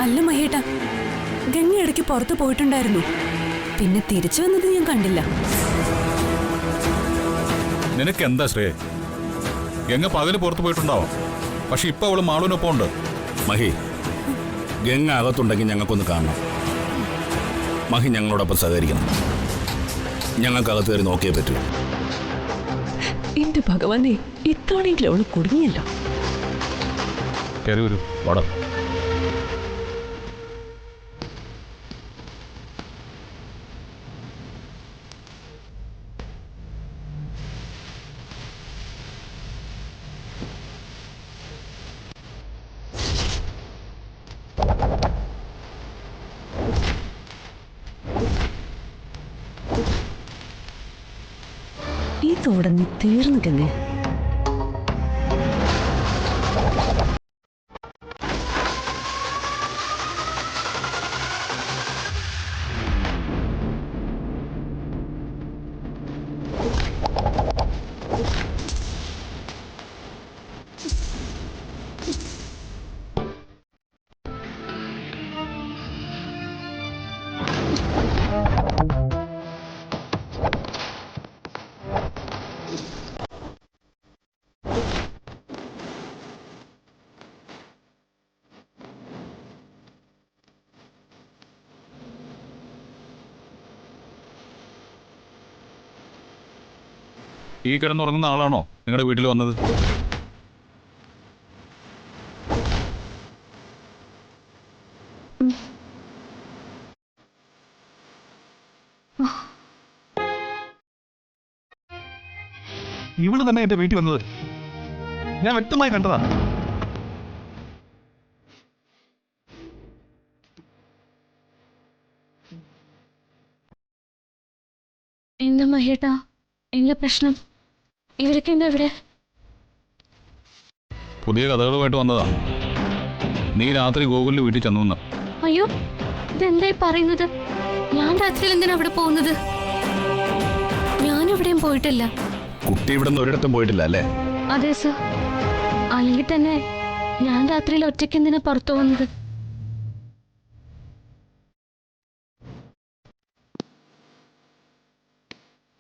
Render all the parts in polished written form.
അല്ല മഹേട്ടാ, ഗംഗ ഇടയ്ക്ക് പുറത്തു പോയിട്ടുണ്ടായിരുന്നു. പിന്നെ തിരിച്ചു വന്നത് ഞാൻ കണ്ടില്ല. നിനക്ക് എന്താ ശ്രേയ? ഗംഗ പകല് പുറത്തു പോയിട്ടുണ്ടാവും, പക്ഷെ ഇപ്പൊ അവള് മാളുവിനൊപ്പം ഉണ്ട്. മഹി, ഗംഗ അകത്തുണ്ടെങ്കിൽ ഞങ്ങൾക്കൊന്ന് കാണണം. മഹി ഞങ്ങളോടൊപ്പം സഹകരിക്കണം. ഞങ്ങൾക്ക് അകത്ത് കയറി നോക്കിയേ പറ്റൂ. എന്റെ ഭഗവാനെ, ഇത്തവണയെങ്കിലും അവള് കുടുങ്ങിയല്ലോ. കയറി വരൂ, വാടാ. ഇതോടെ നീ തീർന്നു ഗംഗേ. ഈ കിടന്നുറങ്ങുന്ന ആളാണോ നിങ്ങളുടെ വീട്ടിൽ വന്നത്? ഇവള് തന്നെ എന്റെ വീട്ടിൽ വന്നത് ഞാൻ വ്യക്തമായി കണ്ടതാ. എന്താ മഹേട്ടാ, എന്താ പ്രശ്നം? ഇവരൊക്കെ എന്താ ഇവിടെ? പുതിയ കഥകളുമായിട്ട് വന്നതാ. നീ രാത്രി ഗോകുലിന്റെ വീട്ടിൽ ചെന്നു. അയ്യോ, ഇതെന്തായി പറയുന്നത്? ഞാൻ രാത്രിയിൽ എന്തിനാ അവിടെ പോകുന്നത്? ഞാനെവിടെയും പോയിട്ടില്ല. കുട്ടി ഇവിടെ നിന്ന് ഒരിടത്തും പോയിട്ടില്ല അല്ലേ? അതെ സർ. അല്ലെങ്കിൽ തന്നെ ഞാൻ രാത്രിയിൽ ഒറ്റയ്ക്ക് എന്തിനാ പുറത്തു പോകുന്നത്?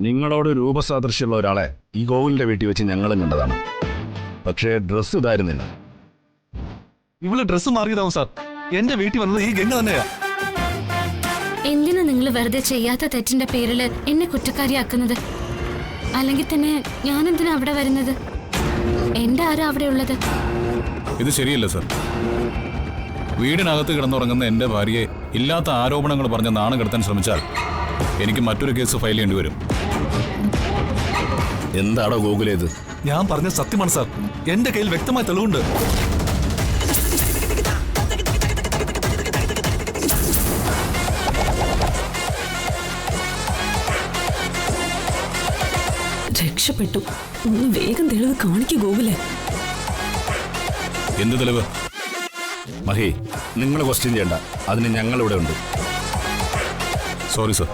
നിങ്ങളോട് രൂപസാദൃശ്യമുള്ള ഒരാളെ ഈ ഗോകുലിന്റെ വീട്ടിൽ വെച്ച് ഞങ്ങളും കണ്ടതാണ്. പക്ഷേ ഡ്രസ്സ് ഇതായിരുന്നില്ല. ഇവള് ഡ്രസ്സ് മാറിയതാവും സാർ. എന്റെ വീട്ടിൽ വന്നത് ഈ ഗംഗ തന്നെയാ. എന്തിനാ നിങ്ങൾ വെറുതെ ചെയ്യാത്ത തെറ്റിന്റെ പേരിൽ എന്നെ കുറ്റക്കാരിയാക്കുന്നത്? അല്ലെങ്കിൽ തന്നെ ഞാൻ എന്തിനാ അവിടെ വരുന്നത്? എന്റെ ആരാ അവിടെ ഉള്ളത്? ഇത് ശരിയല്ല സർ. വീടിനകത്ത് കിടന്നുറങ്ങുന്ന എന്റെ ഭാര്യയെ ഇല്ലാത്ത ആരോപണങ്ങൾ പറഞ്ഞ് നാണം കെടുത്താൻ ശ്രമിച്ചാൽ എനിക്ക് മറ്റൊരു കേസ് ഫയൽ ചെയ്യേണ്ടി വരും. എന്താണോ ഗോകുലേത്? ഞാൻ പറഞ്ഞ സത്യമാണ് സാർ. എന്റെ കയ്യിൽ വ്യക്തമായ തെളിവുണ്ട്. രക്ഷപ്പെട്ടു. ഒന്ന് വേഗം തെളിവ് കാണിക്കൂ ഗോകുലേ. എന്ത് തെളിവ്? മഹി, നിങ്ങൾ ക്വസ്റ്റ്യൻ ചെയ്യണ്ട. അതിന് ഞങ്ങളിവിടെ ഉണ്ട്. Sorry sir.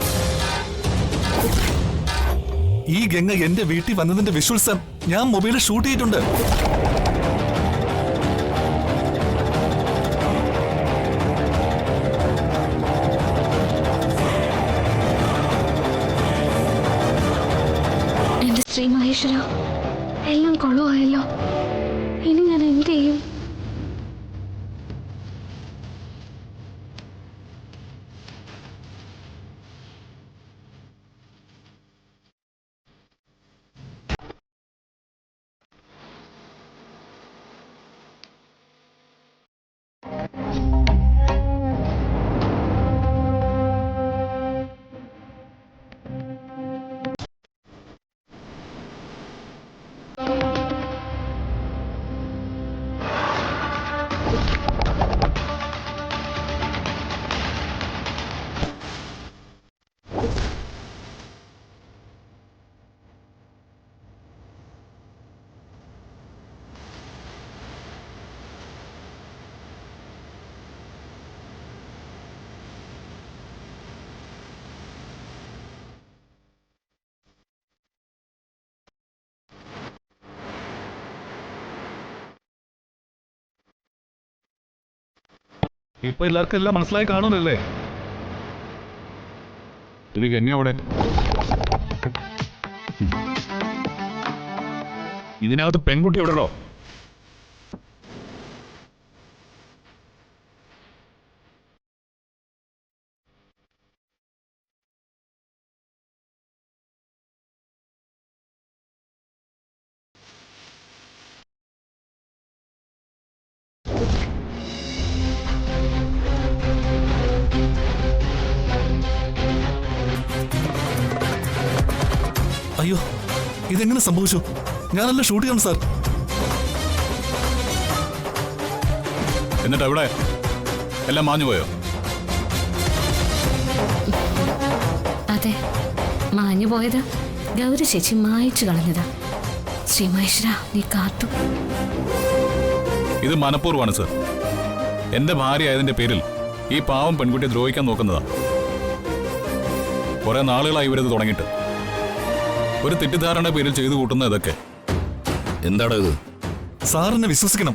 ഈ ഗംഗ എന്റെ വീട്ടിൽ വന്നതിന്റെ വിഷ്വൽസ് ഞാൻ മൊബൈലിൽ ഷൂട്ട് ചെയ്തിട്ടുണ്ട്. എന്റെ ശ്രീ മഹേശ്വര, എല്ലാം കൊളവായല്ലോ. ഇനി ഞാൻ എന്ത് ചെയ്യും? ഇപ്പൊ എല്ലാവർക്കും എല്ലാം മനസ്സിലായി കാണുമല്ലേ? ഇത് ഗംഗ അവിടെ. ഇതിനകത്ത് പെൺകുട്ടി എവിടെയോ? അയ്യോ, ഇതെങ്ങനെ സംഭവിച്ചു? ഞാനല്ല ഷൂട്ട് ചെയ്യണം സാർ. എന്നിട്ട് എവിടെ? എല്ലാം മാഞ്ഞു പോയോ? അതെ, മാഞ്ഞു പോയത് ഗൗരി ചേച്ചി മായച്ചു കളഞ്ഞതാ. ശ്രീ മഹേശ്വര, നീ കാത്തു. ഇത് മനഃപൂർവ്വമാണ് സർ. എന്റെ ഭാര്യ ആയതിന്റെ പേരിൽ ഈ പാവം പെൺകുട്ടിയെ ദ്രോഹിക്കാൻ നോക്കുന്നതാ. കുറെ നാളുകളായി ഇവരത് തുടങ്ങിയിട്ട്. ഒരു തെറ്റിദ്ധാരണ പേരിൽ ചെയ്തു കൂട്ടുന്ന ഇതൊക്കെ. എന്താടോ ഇത്? സാറിനെ വിശ്വസിക്കണം.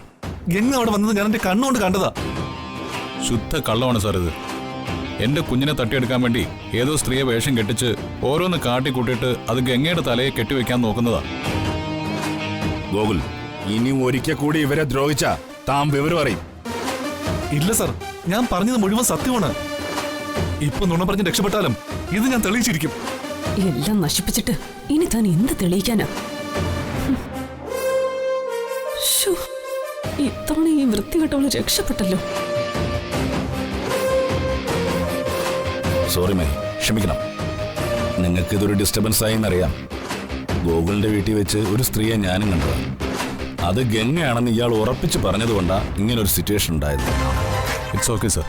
ഗംഗ അവിടെ വന്നത് ഞാൻ എന്റെ കണ്ണുകൊണ്ട് കണ്ടതാ. ശുദ്ധ കള്ളമാണ് സാർ ഇത്. എന്റെ കുഞ്ഞിനെ തട്ടിയെടുക്കാൻ വേണ്ടി ഏതോ സ്ത്രീയെ വേഷം കെട്ടിച്ച് ഓരോന്ന് കാട്ടിക്കൂട്ടിയിട്ട് അത് ഗംഗയുടെ തലയെ കെട്ടിവെക്കാൻ നോക്കുന്നതാ. ഗോകുൽ, ഇനി ഒരിക്കൽ കൂടി ഇവരെ ദ്രോഹിച്ച താൻ വിവരം അറിയും. ഇല്ല സാർ, ഞാൻ പറഞ്ഞത് മുഴുവൻ സത്യമാണ്. ഇപ്പൊ നുണ പറഞ്ഞ് രക്ഷപ്പെട്ടാലും ഇത് ഞാൻ തെളിയിച്ചിരിക്കും. എല്ലാം നശിപ്പിച്ചിട്ട് ഇനി താൻ എന്ത് തെളിയിക്കാനാ? ശ്ശോ, ഇത്തവണ ഈ വൃത്തികെട്ടവള് രക്ഷപ്പെട്ടല്ലോ. സോറി മേ, ക്ഷമിക്കണം. നിങ്ങൾക്കിതൊരു ഡിസ്റ്റർബൻസ് ആയി എന്നറിയാം. ഗോകുലിന്റെ വീട്ടിൽ വെച്ച് ഒരു സ്ത്രീയെ ഞാനും കണ്ടതാണ്. അത് ഗംഗയാണെന്ന് ഇയാൾ ഉറപ്പിച്ച് പറഞ്ഞതുകൊണ്ടാണ് ഇങ്ങനൊരു സിറ്റുവേഷൻ ഉണ്ടായത്. It's okay sir.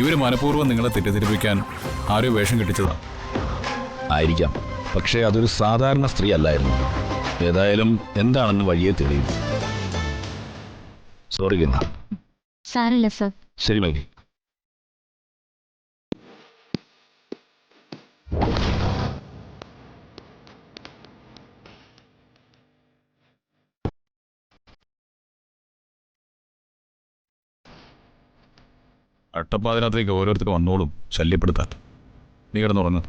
ഇവര് മനഃപൂർവ്വം നിങ്ങളെ തെറ്റിദ്ധരിപ്പിക്കാൻ ആരോ വേഷം കെട്ടിച്ചതാണ്. ആയിരിക്കാം, പക്ഷേ അതൊരു സാധാരണ സ്ത്രീ അല്ലായിരുന്നു. ഏതായാലും എന്താണെന്ന് വഴിയെ തെളിയും. സോറി ഗംഗ. സാരല്ല സർ. ശരി മൈ. അട്ടപ്പാതിനകത്തേക്ക് ഓരോരുത്തർ വന്നോളും, ശല്യപ്പെടുത്താൻ. നീ കിടന്നുറങ്ങ്.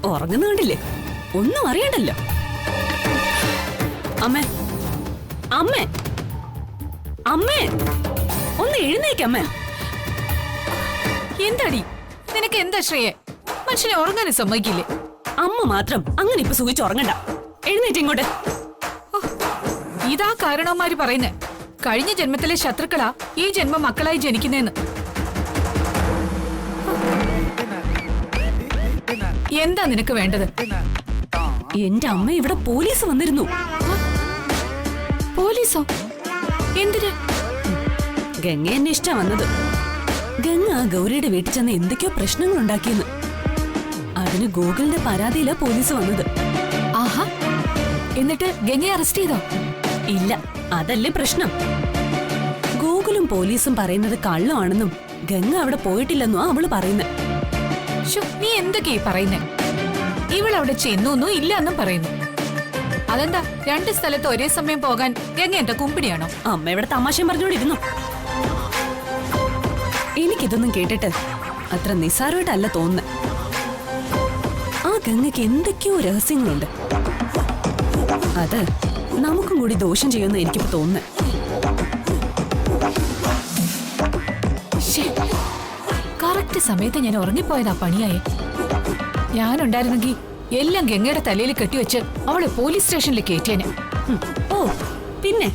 ഉറങ്ങുന്ന കണ്ടില്ലേ? ഒന്നും അറിയണ്ടല്ലോ. അമ്മേ, അമ്മേ, അമ്മേ, ഒന്ന് എഴുന്നേക്കമ്മേ. എന്താടി നിനക്ക് എന്താ ശ്രേയെ? മനുഷ്യനെ ഉറങ്ങാനും സമ്മതിക്കില്ലേ? അമ്മ മാത്രം അങ്ങനെ ഇപ്പൊ സുഖിച്ച് ഉറങ്ങണ്ട. എഴുന്നേറ്റ് ഇങ്ങോട്ട്. ഇതാ കാരണവന്മാര് പറയുന്നേ, കഴിഞ്ഞ ജന്മത്തിലെ ശത്രുക്കളാ ഈ ജന്മം മക്കളായി ജനിക്കുന്നേന്ന്. എന്താ നിനക്ക് വേണ്ടത്? എന്റെ അമ്മ ഇവിടെ പോലീസ് വന്നിരുന്നു. പോലീസോ? എന്തിന്? ഗംഗ എന്നെ ഇഷ്ടാ വന്നത്. ഗംഗ ഗൗരിയുടെ വീട്ടിൽ ചെന്ന് എന്തൊക്കെയോ പ്രശ്നങ്ങൾ ഉണ്ടാക്കിയെന്ന്. അതിന് ഗോകുലിന്റെ പരാതിയിലാ പോലീസ് വന്നത്. ആഹാ, എന്നിട്ട് ഗംഗയെ അറസ്റ്റ് ചെയ്തോ? ഇല്ല, അതല്ലേ പ്രശ്നം. ഗോകുലും പോലീസും പറയുന്നത് കള്ളമാണെന്നും ഗംഗ അവിടെ പോയിട്ടില്ലെന്നോ അവള് പറയുന്നത്. നീ എന്തൊക്കെയാ പറയുന്നേ? ഇവളവിടെ ചെന്നൊന്നും ഇല്ല എന്നും പറയുന്നു. അതെന്താ രണ്ട് സ്ഥലത്ത് ഒരേ സമയം പോകാൻ ഗംഗ എന്താ കുമ്പിടിയാണോ? അമ്മ ഇവിടെ തമാശയും പറഞ്ഞോണ്ടിരുന്നു. എനിക്കിതൊന്നും കേട്ടിട്ട് അത്ര നിസ്സാരമായിട്ടല്ല തോന്നുന്നത്. ആ ഗംഗയ്ക്ക് എന്തൊക്കെയോ രഹസ്യങ്ങളുണ്ട്. അത് നമുക്കും കൂടി ദോഷം ചെയ്യുമെന്ന് എനിക്കിപ്പോ തോന്നുന്നു. കറക്റ്റ് സമയത്ത് ഞാൻ ഉറങ്ങിപ്പോയതാ പണിയായേ. ഞാനുണ്ടായിരുന്നെങ്കിൽ എല്ലാം ഗംഗയുടെ തലയിൽ കെട്ടിവെച്ച് അവളെ പോലീസ് സ്റ്റേഷനിൽ കയറ്റിയേനെ. ഓ പിന്നെ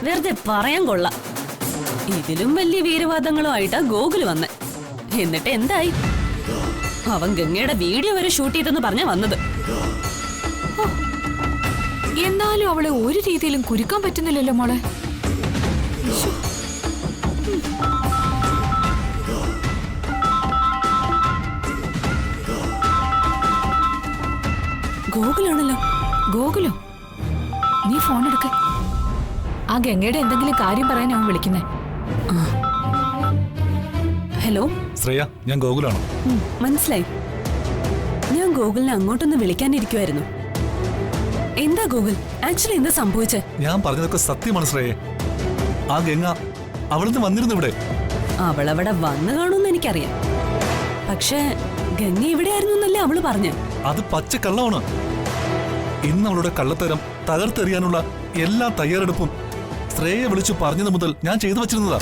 വെറുതെ പറയാൻ കൊള്ളാം. ഇതിലും വലിയ വീരവാദങ്ങളുമായിട്ടാ ഗോകുല് വന്നെ. എന്നിട്ട് എന്തായി? അവൻ ഗംഗയുടെ വീഡിയോ വരെ ഷൂട്ട് ചെയ്തെന്ന് പറഞ്ഞാ വന്നത്. എന്നാലും അവളെ ഒരു രീതിയിലും കുരുക്കാൻ പറ്റുന്നില്ലല്ലോ മോളെ. ഗോകുലാണല്ലോ. ഗോകുലോ, നീ ഫോൺ എടുക്ക. ആ ഗംഗയുടെ എന്തെങ്കിലും കാര്യം പറയാൻ അവൻ വിളിക്കുന്നേ. ഹലോ ശ്രേയ, ഞാൻ ഗോകുലാണ്. മനസ്സിലായി. ഞാൻ ഗോകുലിനെ അങ്ങോട്ടൊന്ന് വിളിക്കാനിരിക്കുമായിരുന്നു. എന്താ ഗോകുൽ, ആക്ച്വലി എന്താ സംഭവിച്ചേ? ഞാൻ പറഞ്ഞതൊക്കെ സത്യമാണ് ശ്രേയെ. ആ ഗംഗ അവിടുന്ന് വന്നിരുന്നു ഇവിടെ. അവളവിടെ വന്നു കാണുമെന്ന് എനിക്കറിയാം. പക്ഷേ ഗംഗ ഇവിടെയായിരുന്നു എന്നല്ലേ അവള് പറഞ്ഞ്. അത് പച്ച കള്ളമാണ്. ഇന്ന് അവളുടെ കള്ളത്തരം തകർത്തെറിയാനുള്ള എല്ലാ തയ്യാറെടുപ്പും ശ്രേയെ വിളിച്ചു പറഞ്ഞത് മുതൽ ഞാൻ ചെയ്തു വച്ചിരുന്നതാ.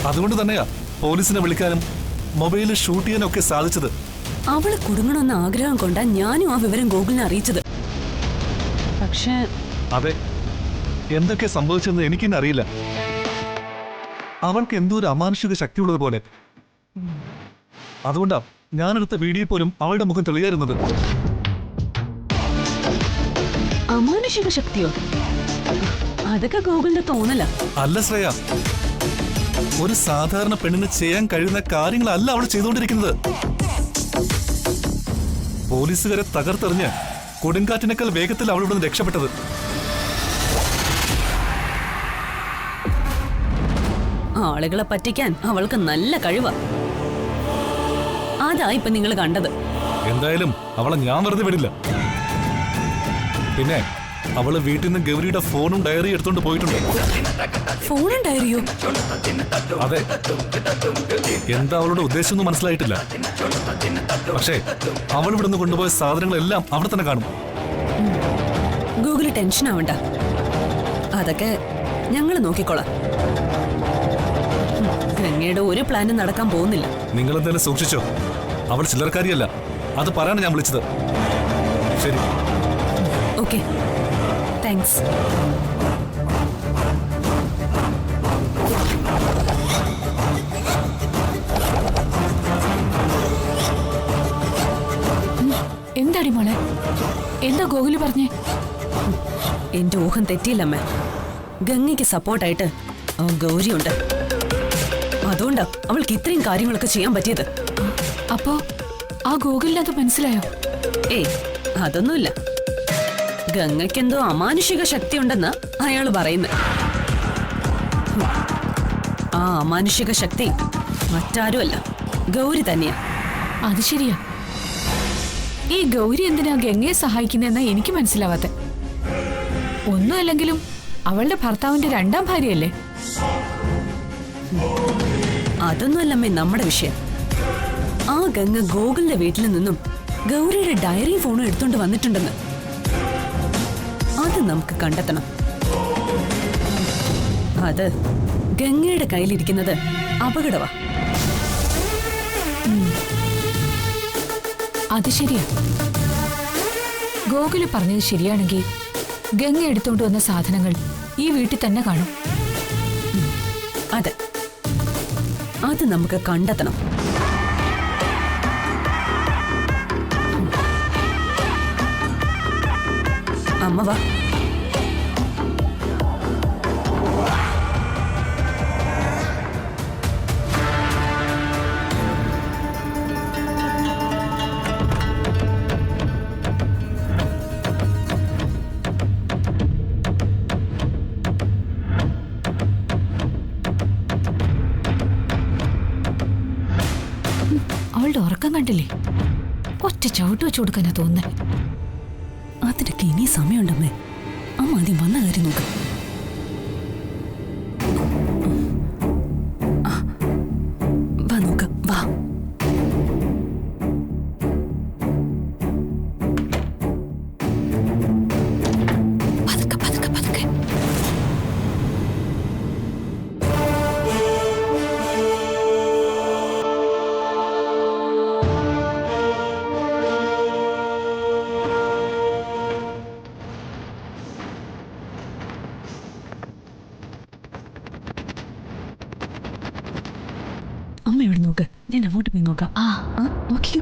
അതുകൊണ്ട് തന്നെയാ പോലീസിനെ വിളിക്കാനും മൊബൈലിൽ ഷൂട്ട് ചെയ്യാനും ഒക്കെ സാധിച്ചത്. അവള് കുടുങ്ങണമെന്ന ആഗ്രഹം കൊണ്ടാ ഞാനും ആ വിവരം ഗോകുലിനെ അറിയിച്ചത്. പക്ഷേ അതെ, എന്തൊക്കെ സംഭവിച്ചെന്ന് എനിക്കെന്നെ അറിയില്ല. അവൾക്ക് എന്തോ ഒരു അമാനുഷിക ശക്തിയുള്ളത് പോലെ. അതുകൊണ്ടാ ഞാനെടുത്ത വീഡിയോ പോലും അവളുടെ മുഖം തെളിയായിരുന്നത്. അമാനുഷിക ശക്തിയോ? അതൊക്കെ ഗോകുലിന്റെ തോന്നല. അല്ല ശ്രേയ, ഒരു സാധാരണ പെണ്ണിന് ചെയ്യാൻ കഴിയുന്ന കാര്യങ്ങളല്ല അവൾ ചെയ്തുകൊണ്ടിരിക്കുന്നത്. പോലീസുകാരെ തകർത്തെറിഞ്ഞ് കൊടുങ്കാറ്റിനേക്കാൾ വേഗത്തിൽ അവൾ ഇവിടുന്ന് രക്ഷപ്പെട്ടത്. ആളുകളെ പറ്റിക്കാൻ അവൾക്ക് നല്ല കഴിവാ. അതാ ഇപ്പൊ നിങ്ങൾ കണ്ടത്. എന്തായാലും അവളെ ഞാൻ വെറുതെ വിടില്ല. പിന്നെ അവള് വീട്ടിൽ നിന്ന് ഗൗരിയുടെ ഫോണും ഡയറി എടുത്തോണ്ട് പോയിട്ടുണ്ട്. ഫോണും ഡയറിയോ? അതെ, എന്താ അവളുടെ ഉദ്ദേശം ഒന്നും മനസ്സിലായിട്ടില്ല. പക്ഷേ അവൾ ഇവിടുന്ന് കൊണ്ടുപോയ സാധനങ്ങളെല്ലാം അവിടെ തന്നെ കാണും. ഗൂഗിള് ടെൻഷൻ ആവണ്ട, അതൊക്കെ ഞങ്ങൾ നോക്കിക്കോളാം. ഗംഗയുടെ ഒരു പ്ലാനും നടക്കാൻ പോകുന്നില്ല. നിങ്ങൾ എന്തായാലും സൂക്ഷിച്ചോ. അവൾ ചില്ലറക്കാരിയല്ല, അത് പറയാനാണ് ഞാൻ വിളിച്ചത്. ശരി, ഓക്കെ, താങ്ക്സ്. എന്താടി മോളെ, എന്താ ഗോകുല് പറഞ്ഞേ? എന്റെ ഊഹം തെറ്റിയില്ലമ്മ. ഗംഗയ്ക്ക് സപ്പോർട്ടായിട്ട് ആ ഗൗരിയുണ്ട്. അതുകൊണ്ടാ അവൾക്ക് ഇത്രയും കാര്യങ്ങളൊക്കെ ചെയ്യാൻ പറ്റിയത്. അപ്പോ ആ ഗോകുലിനത് മനസ്സിലായോ? ഏയ്, അതൊന്നുമില്ല. ഗംഗയ്ക്കെന്തോ അമാനുഷിക ശക്തി ഉണ്ടെന്ന് അയാള് പറയുന്നു. ആ അമാനുഷിക ശക്തി മറ്റാരുമല്ല, ഗൗരി തന്നെയാ. അത് ശരിയാ. ഈ ഗൗരി എന്തിനാ ഗംഗയെ സഹായിക്കുന്നതെന്നാ എനിക്ക് മനസ്സിലാവാത്തെ. ഒന്നും അല്ലെങ്കിലും അവളുടെ ഭർത്താവിന്റെ രണ്ടാം ഭാര്യയല്ലേ? അതൊന്നുമല്ലമ്മേ നമ്മുടെ വിഷയം. ആ ഗംഗ ഗോകുലിന്റെ വീട്ടിൽ നിന്നും ഗൗരിയുടെ ഡയറി ഫോണും എടുത്തോണ്ട് വന്നിട്ടുണ്ടെന്ന്. അത് നമുക്ക് കണ്ടെത്തണം. അത് ഗംഗയുടെ കയ്യിലിരിക്കുന്നത് അപകടവാ. അത് ശരിയാ. ഗോകുല് പറഞ്ഞത് ശരിയാണെങ്കിൽ ഗംഗ എടുത്തോണ്ട് വന്ന സാധനങ്ങൾ ഈ വീട്ടിൽ തന്നെ കാണും. അതെ, അത് നമുക്ക് കണ്ടെത്തണം. അമ്മ വാ. അവളുടെ ഉറക്കം കണ്ടില്ലേ? ഒറ്റ ചവിട്ട് വെച്ചു കൊടുക്കാനാ തോന്നുന്നേ. അതിനൊക്കെ ഇനി സമയമുണ്ടമ്മേ. അമ്മ ആദ്യം വന്ന കാര്യം നോക്ക്. വാ നോക്ക, വാ. പതുക്കെ പതുക്കെ പതുക്കെ. അമ്മ ഇവിടെ നോക്ക്, ഞാൻ അങ്ങോട്ട് പോയി നോക്കാം. നോക്കിക്കോ.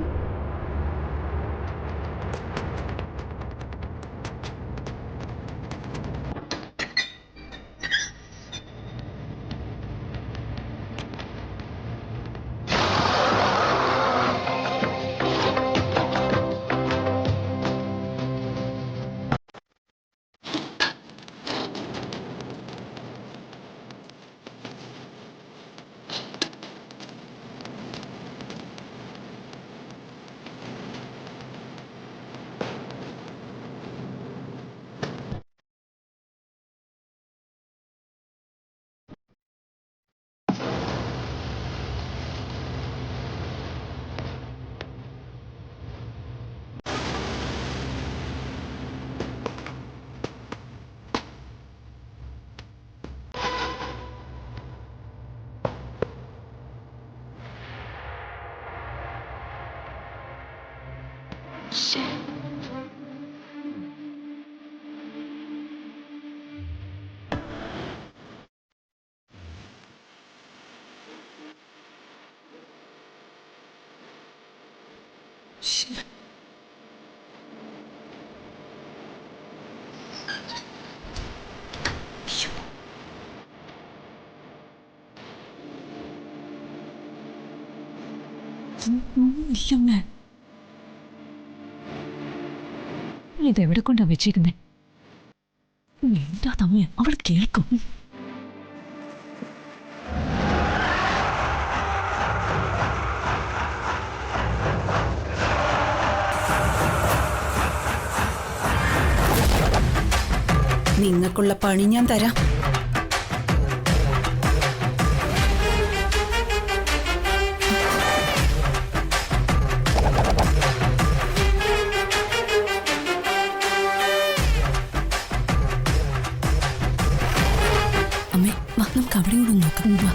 ഇതെവിടെ കൊണ്ടാ വെച്ചേക്കുന്നേ? എന്താ തമ്മ അവൾ കേൾക്കും. നിങ്ങൾക്കുള്ള പണി ഞാൻ തരാം. അമ്മേ വാ, നമുക്ക് അവിടെ കൂടെ ഒന്ന് നോക്കാം. വാ.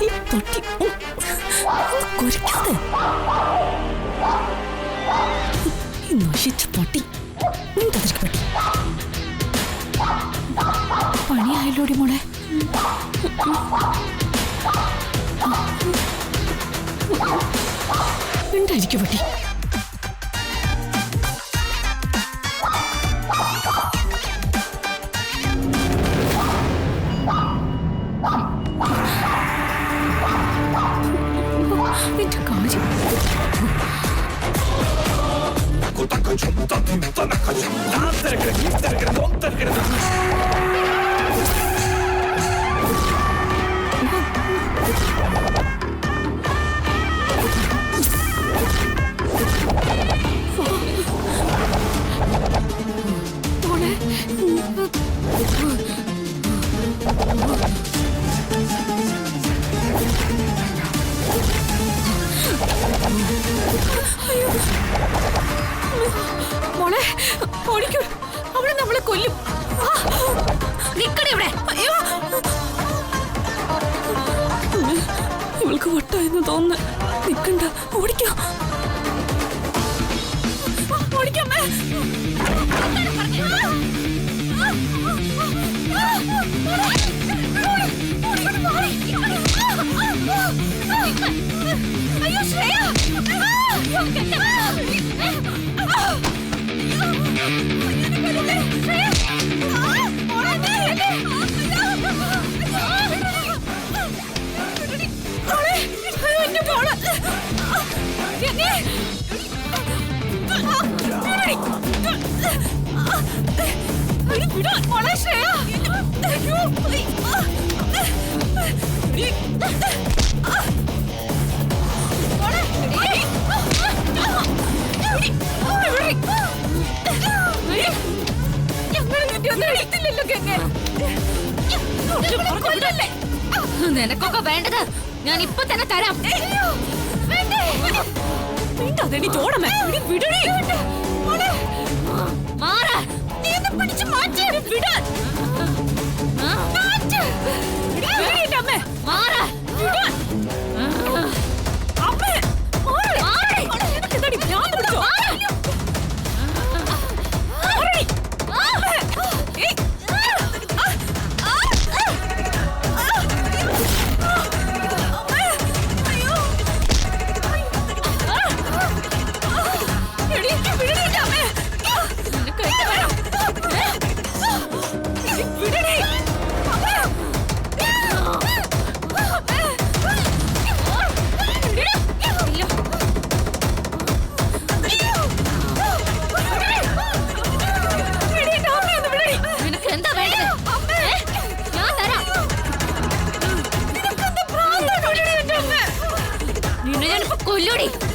ഈ പൊട്ടി കുരയ്ക്കാതെ. ഈ നശിച്ച പൊട്ടി നീന്തതിരിക്ക് പറ്റി. പണിയായല്ലോടി മോളെ. ഉണ്ടായിരിക്കും പറ്റി. നിന്റെ കാര്യം മോളെ ഓടിക്കൂ. അവളെ നമ്മളെ കൊല്ലും. നിക്കണേ ഇവിടെ. അയ്യോ, ഇവൾക്ക് വട്ടായെന്ന് തോന്നുന്നു. നിക്കണ്ട, ഓടിക്കോ. ഓടിക്കമ്മേ. അയ്യോ ശ്രേയ. നിനക്കൊക്കെ വേണ്ടത് ഞാൻ ഇപ്പൊ തന്നെ തരാം. ചോടമേ വിടണേ. മാറാ. നീ എന്നെ പിടിച്ച് മാറ്റി വിടാൻ. മാറാ. കൊല്ലൂടി.